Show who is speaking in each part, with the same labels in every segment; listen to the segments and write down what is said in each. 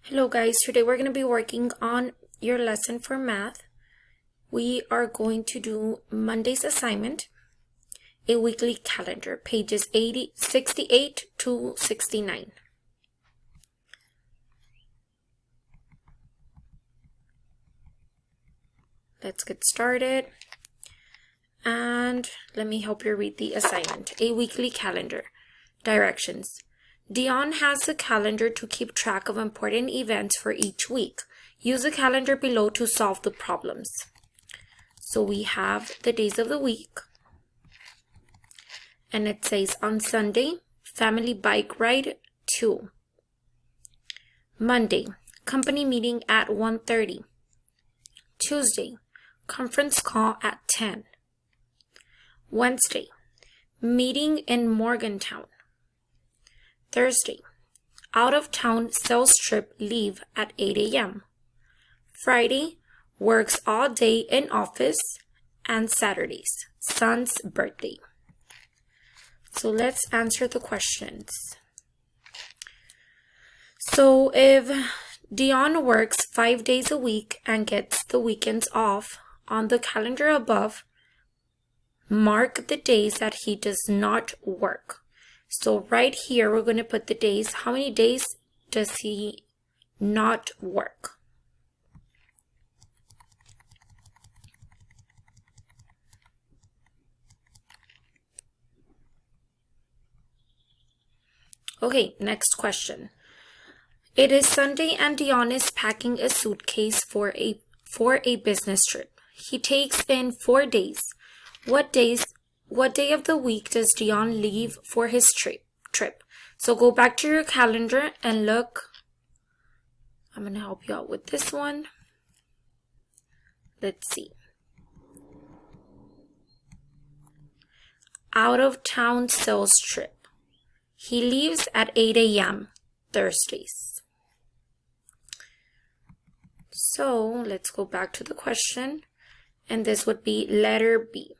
Speaker 1: Hello guys, today we're going to be working on your lesson for math. We are going to do Monday's assignment, a weekly calendar, pages 68 to 69. Let's get started. And let me help you read the assignment. A weekly calendar. Directions. Dion has a calendar to keep track of important events for each week. Use the calendar below to solve the problems. So we have the days of the week. And it says on Sunday, family bike ride 2. Monday, company meeting at 1:30. Tuesday, conference call at 10. Wednesday, meeting in Morgantown. Thursday, out-of-town sales trip leave at 8 a.m. Friday, works all day in office, and Saturdays, son's birthday. So let's answer the questions. So if Dion works 5 days a week and gets the weekends off, on the calendar above, mark the days that he does not work. So right here, we're going to put the days. How many days does he not work? Okay, next question. It is Sunday and Dion is packing a suitcase for a business trip. He takes in 4 days. What day of the week does Dion leave for his trip? So go back to your calendar and look. I'm going to help you out with this one. Let's see. Out of town sales trip. He leaves at 8 a.m. Thursdays. So let's go back to the question. And this would be letter B.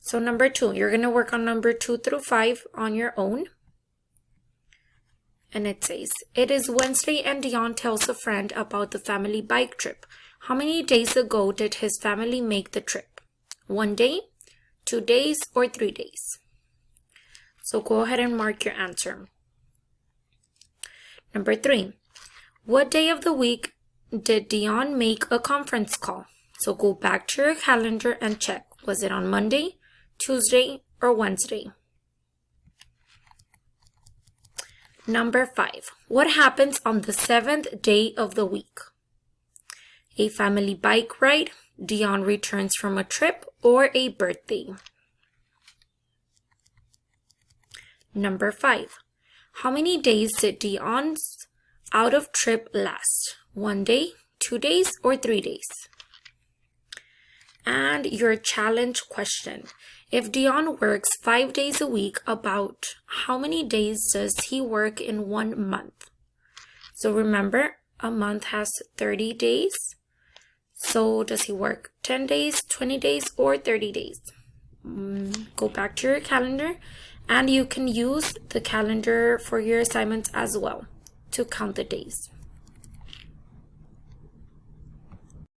Speaker 1: So number 2, you're going to work on number 2 through 5 on your own. And it says, it is Wednesday and Dion tells a friend about the family bike trip. How many days ago did his family make the trip? 1 day, 2 days, or 3 days? So go ahead and mark your answer. Number 3, what day of the week did Dion make a conference call? So go back to your calendar and check. Was it on Monday, Tuesday, or Wednesday? Number 5. What happens on the 7th day of the week? A family bike ride, Dion returns from a trip, or a birthday? Number 5. How many days did Dion's out of trip last? 1 day, 2 days, or 3 days? And your challenge question. If Dion works 5 days a week, about how many days does he work in 1 month? So remember, a month has 30 days. So does he work 10 days, 20 days, or 30 days? Go back to your calendar, and you can use the calendar for your assignments as well to count the days.